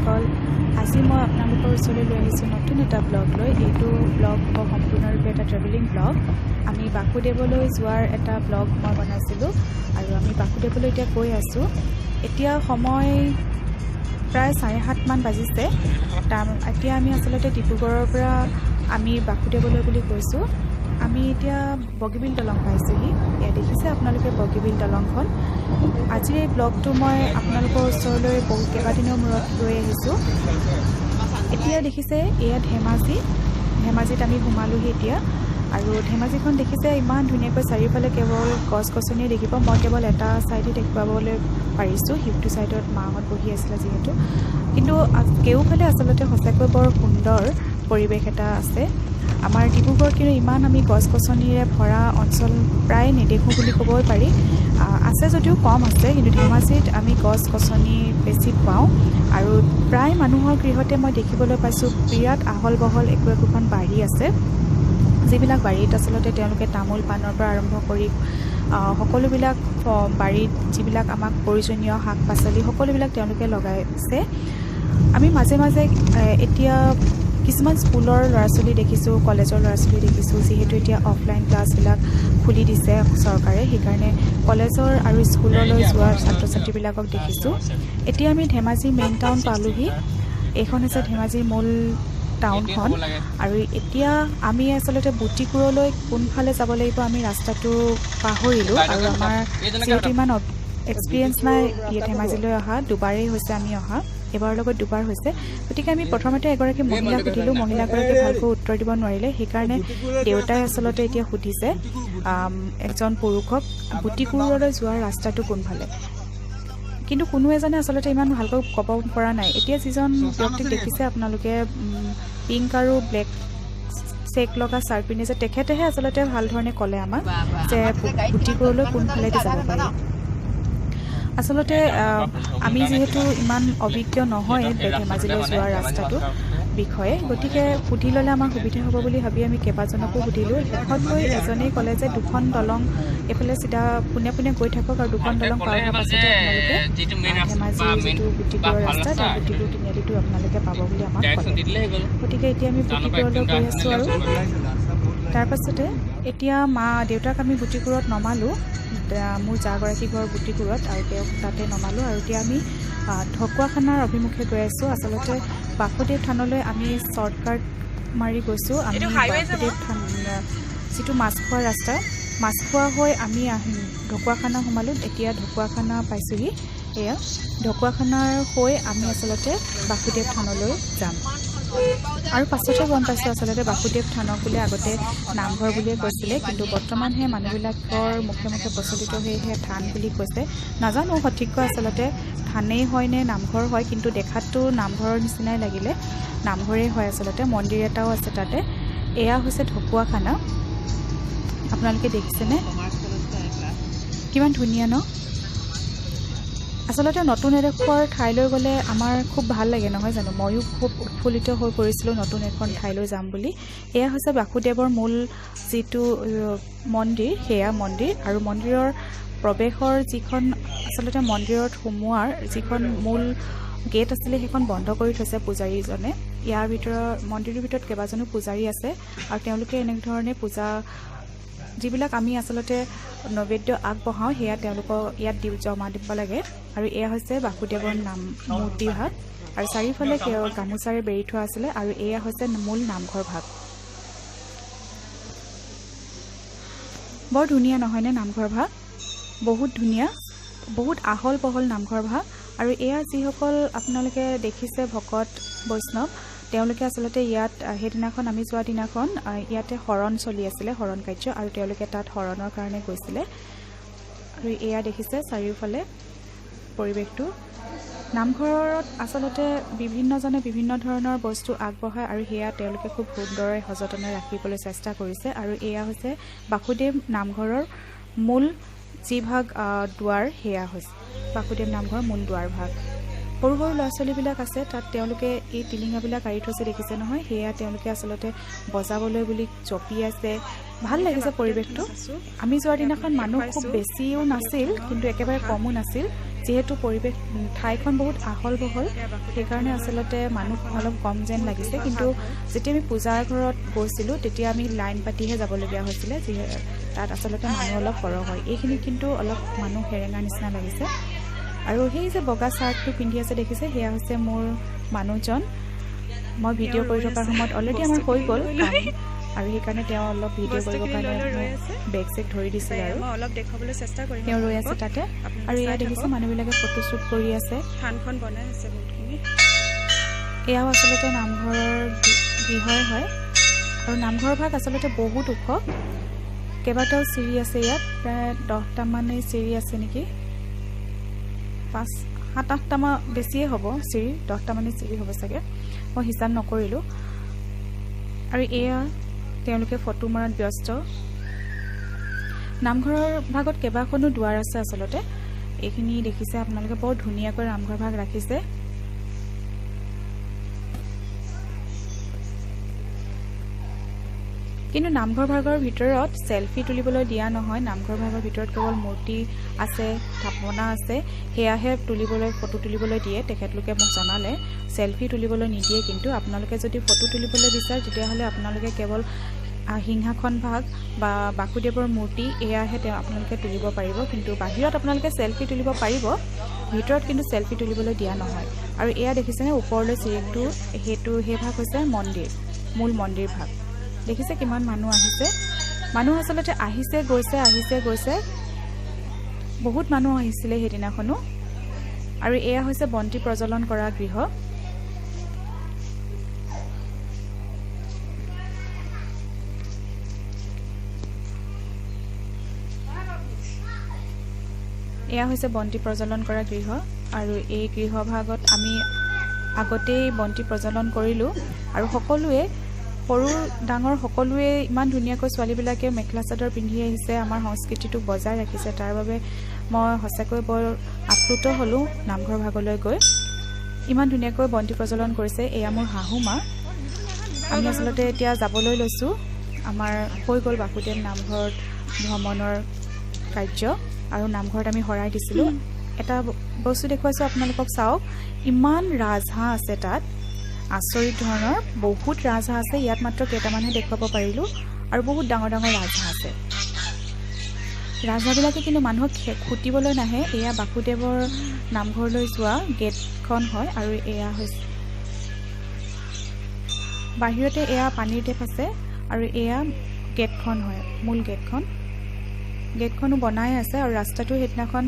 বন্ধুসকল আজি মই আপোনালোকৰ ওচৰলৈ লৈ আহিছোঁ নতুন এটা ব্লগ লৈ এইটো ব্লগ সম্পূৰ্ণৰূপে এটা ট্ৰেভেলিং ব্লগ আমি বাসুদেৱলৈ যোৱাৰ এটা ব্লগ মই বনাইছিলোঁ আৰু আমি বাসুদেৱলৈ এতিয়া গৈ আছোঁ এতিয়া সময় প্ৰায় 7:30 মান বাজিছে এতিয়া আমি আচলতে ডিব্ৰুগড়ৰ পৰা আমি বাসুদেৱলৈ বুলি গৈছোঁ আমি এতিয়া বগীবিল দলং পাইছোঁহি এয়া দেখিছে আপোনালোকে বগীবিল দলংখন আজিৰ এই ব্লগটো মই আপোনালোকৰ ওচৰলৈ বহু কেইবাদিনৰ মূৰত লৈ আহিছোঁ এতিয়া দেখিছে এয়া ধেমাজিত আমি সোমালোহি এতিয়া আৰু ধেমাজিখন দেখিছে ইমান ধুনীয়াকৈ চাৰিওফালে কেৱল গছ গছনিয়ে দেখিব মই কেৱল এটা ছাইডে দেখুৱাবলৈ পাৰিছোঁ সিটো ছাইডত মাহঁত বহি আছিলে যিহেতু কিন্তু কেউফালে আচলতে সঁচাকৈ বৰ সুন্দৰ পৰিৱেশ এটা আছে আমাৰ ডিব্ৰুগড়ত কিন্তু ইমান আমি গছ গছনিৰে ভৰা অঞ্চল প্ৰায় নেদেখোঁ বুলি ক'বই পাৰি আছে যদিও কম আছে কিন্তু ধেমাজিত আমি গছ গছনি বেছি পাওঁ আৰু প্ৰায় মানুহৰ গৃহতে মই দেখিবলৈ পাইছোঁ বিৰাট আহল বহল একোখন বাৰী আছে যিবিলাক বাৰীত আচলতে তেওঁলোকে তামোল পাণৰ পৰা আৰম্ভ কৰি সকলোবিলাক বাৰীত যিবিলাক আমাক প্ৰয়োজনীয় শাক পাচলি সকলোবিলাক তেওঁলোকে লগাইছে আমি মাজে মাজে এতিয়া কিছুমান স্কুলৰ ল'ৰা ছোৱালী দেখিছোঁ কলেজৰ ল'ৰা ছোৱালী দেখিছোঁ যিহেতু এতিয়া অফলাইন ক্লাছবিলাক খুলি দিছে চৰকাৰে সেইকাৰণে কলেজৰ আৰু স্কুললৈ যোৱা ছাত্ৰ ছাত্ৰীবিলাকক দেখিছোঁ এতিয়া আমি ধেমাজি মেইন টাউন পালোহি এইখন হৈছে ধেমাজিৰ মূল টাউনখন আৰু এতিয়া আমি আচলতে বুটিকুৰলৈ কোনফালে যাব লাগিব আমি ৰাস্তাটো পাহৰিলোঁ আৰু আমাৰ যিহেতু ইমান এক্সপিৰিয়েঞ্চ নাই ধেমাজিলৈ অহা দুবাৰেই হৈছে আমি অহা এবাৰৰ লগত দুবাৰ হৈছে গতিকে আমি প্ৰথমতে এগৰাকী মহিলাক সুধিলোঁ মহিলাগৰাকীয়ে ভালকৈ উত্তৰ দিব নোৱাৰিলে সেইকাৰণে দেউতাই আচলতে এতিয়া সুধিছে এজন পুৰুষক বুটিকুৰলৈ যোৱাৰ ৰাস্তাটো কোনফালে কিন্তু কোনো এজনে আচলতে ইমান ভালকৈ ক'ব পৰা নাই এতিয়া যিজন ব্যক্তিক দেখিছে আপোনালোকে পিংক আৰু ব্লেক চেক লগা চাৰ্ট পিন্ধিছে তেখেতেহে আচলতে ভাল ধৰণে ক'লে আমাক যে বুটিকুৰলৈ কোনফালেদি যাব পাৰি আচলতে আমি যিহেতু ইমান অভিজ্ঞ নহয় ধেমাজিলৈ যোৱাৰ ৰাস্তাটো বিষয়ে গতিকে সুধি ল'লে আমাৰ সুবিধা হ'ব বুলি ভাবি আমি কেইবাজনকো সুধিলোঁ শেষতকৈ এজনেই ক'লে যে দুখন দলং এইফালে চিধা পোনে পোনে গৈ থাকক আৰু দুখন দলং পাৰ হোৱাৰ পাছতে আপোনালোকে ধেমাজিৰ যিটো বুটিকুৰৰ ৰাস্তা তাৰ বুটিকুৰ তিনিআলিটো আপোনালোকে পাব বুলি আমাক ক'লে গতিকে এতিয়া আমি বুটিকুৰলৈ গৈ আছোঁ আৰু তাৰপাছতে এতিয়া দেউতাক আমি বুটিকুৰত নমালোঁ মোৰ জাগৰাকী ঘৰ বুটিকুৰত আৰু তেওঁক তাতে নমালোঁ আৰু এতিয়া আমি ঢকুৱাখানাৰ অভিমুখে গৈ আছোঁ আচলতে বাসুদেৱ থানলৈ আমি শ্বৰ্টকাট মাৰি গৈছোঁ আমি বাসুদেৱ থান যিটো মাছখোৱা ৰাস্তা মাছখোৱা হৈ আমি ঢকুৱাখানা সোমালোঁ এতিয়া ঢকুৱাখানা পাইছোঁহি এয়া ঢকুৱাখানাৰ হৈ আমি আচলতে বাসুদেৱ থানলৈ যাম আৰু পাছতে গম পাইছোঁ আচলতে বাসুদেৱ থানক বুলি আগতে নামঘৰ বুলিয়ে কৈছিলে কিন্তু বৰ্তমানহে মানুহবিলাকৰ মুখে মুখে প্ৰচলিত হৈহে থান বুলি কৈছে নাজানো সঠিককৈ আচলতে থানেই হয় নে নামঘৰ হয় কিন্তু দেখাততো নামঘৰৰ নিচিনাই লাগিলে নামঘৰেই হয় আচলতে মন্দিৰ এটাও আছে তাতে এয়া হৈছে ঢকুৱাখানা আপোনালোকে দেখিছেনে কিমান ধুনীয়া ন আচলতে নতুন এডোখৰ ঠাইলৈ গ'লে আমাৰ খুব ভাল লাগে নহয় জানো ময়ো খুব উৎফুল্লিত হৈ পৰিছিলোঁ নতুন এখন ঠাইলৈ যাম বুলি এয়া হৈছে বাসুদেৱৰ মূল যিটো মন্দিৰ সেয়া মন্দিৰ আৰু মন্দিৰৰ প্ৰৱেশৰ যিখন আচলতে মন্দিৰত সোমোৱাৰ যিখন মূল গেট আছিলে সেইখন বন্ধ কৰি থৈছে পূজাৰীজনে ইয়াৰ ভিতৰত মন্দিৰৰ ভিতৰত কেইবাজনো পূজাৰী আছে আৰু তেওঁলোকে এনেধৰণে পূজা যিবিলাক আমি আচলতে নৈবেদ্য আগবঢ়াওঁ সেয়া তেওঁলোকক ইয়াত জমা দিব লাগে আৰু এয়া হৈছে বাসুদেৱৰ নাম মূৰ্তি ভাগ আৰু চাৰিওফালে গামোচাৰে বেৰি থোৱা আছিলে আৰু এয়া হৈছে মূল নামঘৰ ভাগ বৰ ধুনীয়া নহয়নে নামঘৰ ভাগ বহুত ধুনীয়া বহুত আহল বহল নামঘৰ ভাগ আৰু এয়া যিসকল আপোনালোকে দেখিছে ভকত বৈষ্ণৱ তেওঁলোকে আচলতে ইয়াত সেইদিনাখন আমি যোৱা দিনাখন ইয়াতে শৰণ চলি আছিলে শৰণ কাৰ্য আৰু তেওঁলোকে তাত শৰণৰ কাৰণে গৈছিলে আৰু এয়া দেখিছে চাৰিওফালে পৰিৱেশটো নামঘৰত আচলতে বিভিন্নজনে বিভিন্ন ধৰণৰ বস্তু আগবঢ়ায় আৰু সেয়া তেওঁলোকে খুব সুন্দৰে সযতনে ৰাখিবলৈ চেষ্টা কৰিছে আৰু এয়া হৈছে বাসুদেৱ নামঘৰৰ মূল যি ভাগ দুৱাৰ সেয়া হৈছে বাসুদেৱ নামঘৰৰ মূল দুৱাৰ ভাগ সৰু সৰু ল'ৰা ছোৱালীবিলাক আছে তাত তেওঁলোকে এই টিলিঙাবিলাক আঁৰি থৈছে দেখিছে নহয় সেয়া তেওঁলোকে আচলতে বজাবলৈ বুলি জপি আছে ভাল লাগিছে পৰিৱেশটো আমি যোৱাৰ দিনাখন মানুহ খুব বেছিও নাছিল কিন্তু একেবাৰে কমো নাছিল যেহেতু পৰিৱেশ ঠাইখন বহুত আহল বহল সেইকাৰণে আচলতে মানুহ অলপ কম যেন লাগিছে কিন্তু যেতিয়া আমি পূজাৰ ঘৰত গৈছিলোঁ তেতিয়া আমি লাইন পাতিহে যাবলগীয়া হৈছিলে যিহেতু তাত আচলতে মানুহ অলপ সৰহ হয় এইখিনিত কিন্তু অলপ মানুহ হেৰেঙাৰ নিচিনা লাগিছে আৰু সেই যে বগা চাৰ্টটো পিন্ধি আছে দেখিছে সেয়া হৈছে মোৰ মানুহজন মই ভিডিঅ' কৰি থকাৰ সময়ত অলৰেডি আমাৰ হৈ গ'ল আৰু সেইকাৰণে তেওঁ অলপ ভিডিঅ' কৰিবৰ কাৰণে বেগ চেগ ধৰি দিছিলে আৰু অলপ দেখাবলৈ চেষ্টা কৰিম তেওঁ ৰৈ আছে তাতে আৰু এয়া দেখিছে মানুহবিলাকে ফটোশ্বুট কৰি আছে থানখন বনাই আছে বহুতখিনি এয়াও আচলতে নামঘৰৰ গৃহই হয় আৰু নামঘৰৰ ভাগ আচলতে বহুত ওখ কেইবাটাও চিৰি আছে ইয়াত প্ৰায় 10টামানেই চিৰি আছে নেকি 7-8টামান বেছিয়ে হ'ব চিৰি 10টামানেই চিৰি হ'ব চাগে মই হিচাপ নকৰিলোঁ আৰু এয়া তেওঁলোকে ফটো মৰাত ব্যস্ত নামঘৰৰ ভাগত কেইবাখনো দুৱাৰ আছে আচলতে এইখিনি দেখিছে আপোনালোকে বৰ ধুনীয়াকৈ নামঘৰ ভাগ ৰাখিছে কিন্তু নামঘৰ ভাগৰ ভিতৰত সেলফি তুলিবলৈ দিয়া নহয় নামঘৰ ভাগৰ ভিতৰত কেৱল মূৰ্তি আছে থাপনা আছে সেয়াহে তুলিবলৈ ফটো তুলিবলৈ দিয়ে তেখেতলোকে মোক জনালে সেলফি তুলিবলৈ নিদিয়ে কিন্তু আপোনালোকে যদি ফটো তুলিবলৈ বিচাৰে তেতিয়াহ'লে আপোনালোকে কেৱল সিংহাসন ভাগ বা বাসুদেৱৰ মূৰ্তি এয়াহে আপোনালোকে তুলিব পাৰিব কিন্তু বাহিৰত আপোনালোকে সেলফি তুলিব পাৰিব ভিতৰত কিন্তু সেলফি তুলিবলৈ দিয়া নহয় আৰু এয়া দেখিছেনে ওপৰলৈ চিৰিটো সেই ভাগ হৈছে মন্দিৰ মূল মন্দিৰ ভাগ দেখিছে কিমান মানুহ আহিছে মানুহ আচলতে আহিছে গৈছে বহুত মানুহ আহিছিলে সেইদিনাখনো আৰু এয়া হৈছে বন্তি প্ৰজ্বলন কৰা গৃহ এয়া হৈছে বন্তি প্ৰজ্বলন কৰা গৃহ আৰু এই গৃহ ভাগত আমি আগতেই বন্তি প্ৰজ্বলন কৰিলোঁ আৰু সকলোৱে সৰু ডাঙৰ সকলোৱে ইমান ধুনীয়াকৈ ছোৱালীবিলাকে মেখেলা চাদৰ পিন্ধি আহিছে আমাৰ সংস্কৃতিটোক বজাই ৰাখিছে তাৰ বাবে মই সঁচাকৈ বৰ আপ্লুত হ'লোঁ নামঘৰ ভাগলৈ গৈ ইমান ধুনীয়াকৈ বন্তি প্ৰজ্বলন কৰিছে এয়া মোৰ শাহু মা আমি আচলতে এতিয়া যাবলৈ লৈছোঁ আমাৰ হৈ গ'ল বাসুদেৱ নামঘৰত ভ্ৰমণৰ কাৰ্য আৰু নামঘৰত আমি শৰাই দিছিলোঁ এটা বস্তু দেখুৱাইছোঁ আপোনালোকক চাওক ইমান ৰাজহাঁহ আছে তাত আচৰিত ধৰণৰ বহুত ৰাজহাঁহ আছে ইয়াত মাত্ৰ কেইটামানহে দেখুৱাব পাৰিলোঁ আৰু বহুত ডাঙৰ ডাঙৰ ৰাজহাঁহ আছে ৰাজহাঁহবিলাকে কিন্তু মানুহক খুটিবলৈ নাহে এয়া বাসুদেৱৰ নামঘৰলৈ যোৱা গেটখন হয় আৰু এয়া হৈছে বাহিৰতে এয়া পানীৰ টেপ আছে আৰু এয়া গেটখন হয় মূল গেটখনো বনাই আছে আৰু ৰাস্তাটো সেইদিনাখন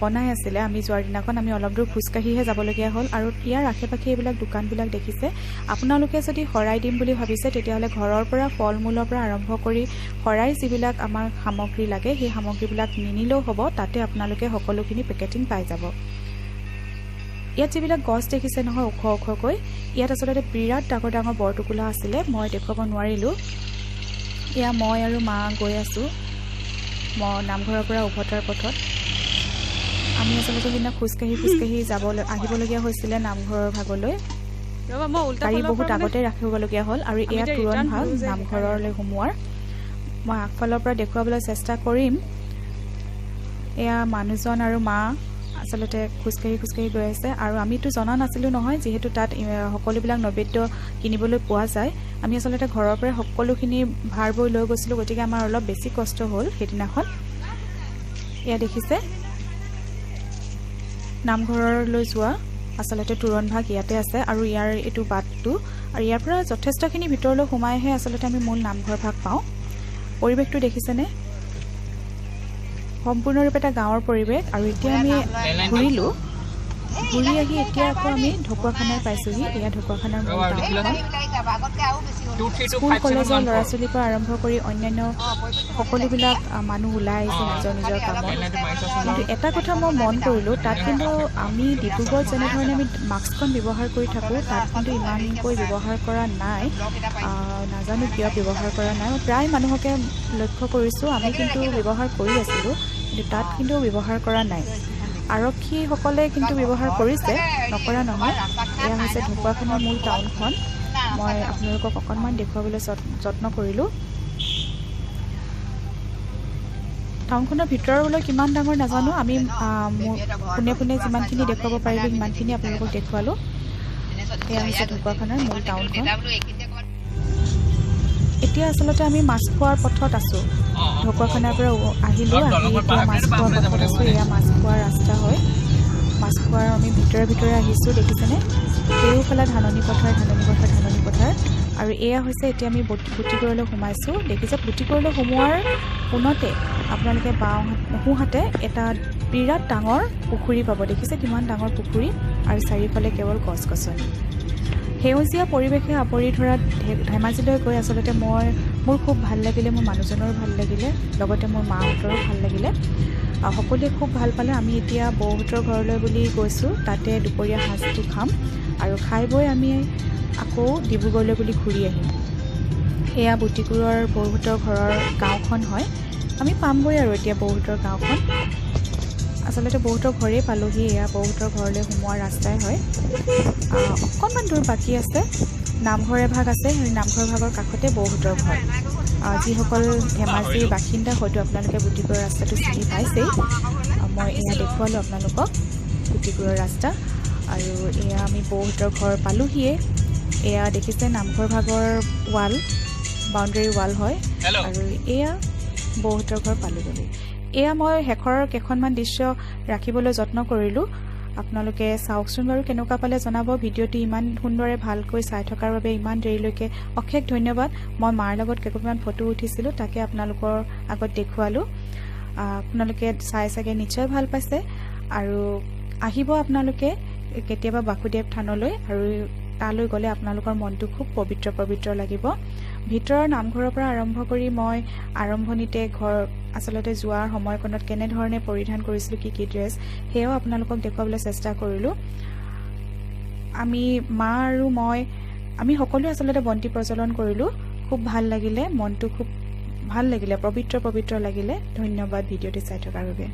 বনাই আছিলে আমি যোৱাৰ দিনাখন আমি অলপ দূৰ খোজকাঢ়িহে যাবলগীয়া হ'ল আৰু ইয়াৰ আশে পাশে এইবিলাক দোকানবিলাক দেখিছে আপোনালোকে যদি শৰাই দিম বুলি ভাবিছে তেতিয়াহ'লে ঘৰৰ পৰা ফল মূলৰ পৰা আৰম্ভ কৰি শৰাই যিবিলাক আমাৰ সামগ্ৰী লাগে সেই সামগ্ৰীবিলাক নিনিলেও হ'ব তাতে আপোনালোকে সকলোখিনি পেকেটিং পাই যাব ইয়াত যিবিলাক গছ দেখিছে নহয় ওখকৈ ইয়াত আচলতে বিৰাট ডাঙৰ ডাঙৰ বৰটোকোলা আছিলে মই দেখুৱাব নোৱাৰিলোঁ এয়া মই আৰু মা গৈ আছোঁ মই নামঘৰৰ পৰা উভতাৰ পথত আমি আচলতে সেইদিনা খোজকাঢ়ি আহিবলগীয়া হৈছিলে নামঘৰৰ ভাগলৈ গাড়ী বহুত আগতে ৰাখিবলগীয়া হ'ল আৰু এয়া তুৰণ ভাগ নামঘৰলৈ সোমোৱাৰ মই আগফালৰ পৰা দেখুৱাবলৈ চেষ্টা কৰিম এয়া মানুহজন আৰু মা আচলতে খোজকাঢ়ি গৈ আছে আৰু আমিতো জনা নাছিলোঁ নহয় যিহেতু তাত সকলোবিলাক নৈবেদ্য কিনিবলৈ পোৱা যায় আমি আচলতে ঘৰৰ পৰা সকলোখিনি ভাৰ বৈ লৈ গৈছিলোঁ গতিকে আমাৰ অলপ বেছি কষ্ট হ'ল সেইদিনাখন এয়া দেখিছে নামঘৰলৈ যোৱা আচলতে তুৰণ ভাগ ইয়াতে আছে আৰু ইয়াৰ এইটো বাটটো আৰু ইয়াৰ পৰা যথেষ্টখিনি ভিতৰলৈ সোমাইহে আচলতে আমি মূল নামঘৰ ভাগ পাওঁ পৰিৱেশটো দেখিছেনে সম্পূৰ্ণৰূপে এটা গাঁৱৰ পৰিৱেশ আৰু এতিয়া আমি ঘূৰি আহি এতিয়া আকৌ আমি ঢকুৱাখানাৰ পাইছোঁহি এয়া ঢকুৱাখানাৰ মূল টাউনখন স্কুল কলেজৰ ল'ৰা ছোৱালীৰ পৰা আৰম্ভ কৰি অন্যান্য সকলোবিলাক মানুহ ওলাই আহিছে নিজৰ কামত কিন্তু এটা কথা মই মন কৰিলোঁ তাত কিন্তু আমি ডিব্ৰুগড়ত যেনেধৰণে আমি মাস্কখন ব্যৱহাৰ কৰি থাকোঁ তাত কিন্তু ইমানকৈ ব্যৱহাৰ কৰা নাই নাজানো কিয় ব্যৱহাৰ কৰা নাই প্ৰায় মানুহকে লক্ষ্য কৰিছোঁ আমি কিন্তু ব্যৱহাৰ কৰি আছিলোঁ কিন্তু তাত কিন্তু ব্যৱহাৰ কৰা নাই আৰক্ষীসকলে কিন্তু ব্যৱহাৰ কৰিছে নকৰা নহয় এয়া হৈছে ঢকুৱাখানাৰ মূল টাউনখন মই আপোনালোকক অকণমান দেখুৱাবলৈ যত্ন কৰিলোঁ টাউনখনৰ ভিতৰলৈ কিমান ডাঙৰ নাজানো আমি পোনে পোনে যিমানখিনি দেখুৱাব পাৰিলোঁ সিমানখিনি আপোনালোকক দেখুৱালোঁ এয়া হৈছে ঢকুৱাখানাৰ মূল টাউনখন এতিয়া আচলতে আমি মাছ খোৱাৰ পথত আছোঁ ঢকুৱাখানাৰ পৰা আহিলোঁ আহি এতিয়া মাছ খোৱাৰ পথত আছোঁ এয়া মাছ খোৱাৰ ৰাস্তা হয় মাছ খোৱাৰ আমি ভিতৰে আহিছোঁ দেখিছেনে কেওফালে ধাননি পথাৰ আৰু এয়া হৈছে এতিয়া আমি বুটিকৰলৈ সোমাইছোঁ দেখিছে বুটিকৰলৈ সোমোৱাৰ পোনতে আপোনালোকে সোঁহাতে এটা বিৰাট ডাঙৰ পুখুৰী পাব দেখিছে কিমান ডাঙৰ পুখুৰী আৰু চাৰিওফালে কেৱল গছ-গছনি সেউজীয়া পৰিৱেশে আৱৰি ধৰা ধেমাজিলৈ গৈ আচলতে মোৰ খুব ভাল লাগিলে মোৰ মানুহজনৰো ভাল লাগিলে লগতে মোৰ মাহঁতৰো ভাল লাগিলে সকলোৱে খুব ভাল পালে আমি এতিয়া বৌহঁতৰ ঘৰলৈ বুলি গৈছোঁ তাতে দুপৰীয়া সাঁজটো খাম আৰু খাই বৈ আমি আকৌ ডিব্ৰুগড়লৈ বুলি ঘূৰি আহিম এয়া বুটিকুৰৰ বৌহঁতৰ ঘৰৰ গাঁওখন হয় আমি পামগৈ আৰু এতিয়া বৌহঁতৰ গাঁওখন আচলতে বৌহঁতৰ ঘৰেই পালোহি এয়া বৌহঁতৰ ঘৰলৈ সোমোৱাৰ ৰাস্তাই হয় অকণমান দূৰ বাকী আছে নামঘৰ এভাগ আছে সেই নামঘৰ ভাগৰ কাষতে বৌহঁতৰ ঘৰ যিসকল ধেমাজিৰ বাসিন্দা হয়তো আপোনালোকে বুটিকুৰৰ ৰাস্তাটো চিনি পাইছেই মই এয়া দেখুৱালোঁ আপোনালোকক বুটিকুৰৰ ৰাস্তা আৰু এয়া আমি বৌহঁতৰ ঘৰ পালোহিয়ে এয়া দেখিছে নামঘৰ ভাগৰ ৱাল বাউণ্ডেৰী ৱাল হয় আৰু এয়া বৌহঁতৰ ঘৰ পালোগৈ এয়া মই শেষৰ কেইখনমান দৃশ্য ৰাখিবলৈ যত্ন কৰিলোঁ আপোনালোকে চাওকচোন বাৰু কেনেকুৱা পালে জনাব ভিডিঅ'টি ইমান সুন্দৰে ভালকৈ চাই থকাৰ বাবে ইমান দেৰিলৈকে অশেষ ধন্যবাদ মই মাৰ লগত কেইটামান ফটো উঠিছিলোঁ তাকে আপোনালোকৰ আগত দেখুৱালোঁ আপোনালোকে চাই চাগে নিশ্চয় ভাল পাইছে আৰু আহিব আপোনালোকে কেতিয়াবা বাসুদেৱ থানলৈ আৰু তালৈ গ'লে আপোনালোকৰ মনটো খুব পবিত্ৰ লাগিব ভিতৰৰ নামঘৰৰ পৰা আৰম্ভ কৰি মই আৰম্ভণিতে ঘৰ আচলতে যোৱাৰ সময়কণত কেনেধৰণে পৰিধান কৰিছিলোঁ কি ড্ৰেছ সেয়াও আপোনালোকক দেখুৱাবলৈ চেষ্টা কৰিলোঁ আমি মা আৰু আমি সকলোৱে আচলতে বন্তি প্ৰজ্বলন কৰিলোঁ খুব ভাল লাগিলে মনটো খুব ভাল লাগিলে পবিত্ৰ লাগিলে ধন্যবাদ ভিডিঅ'টি চাই থকাৰ বাবে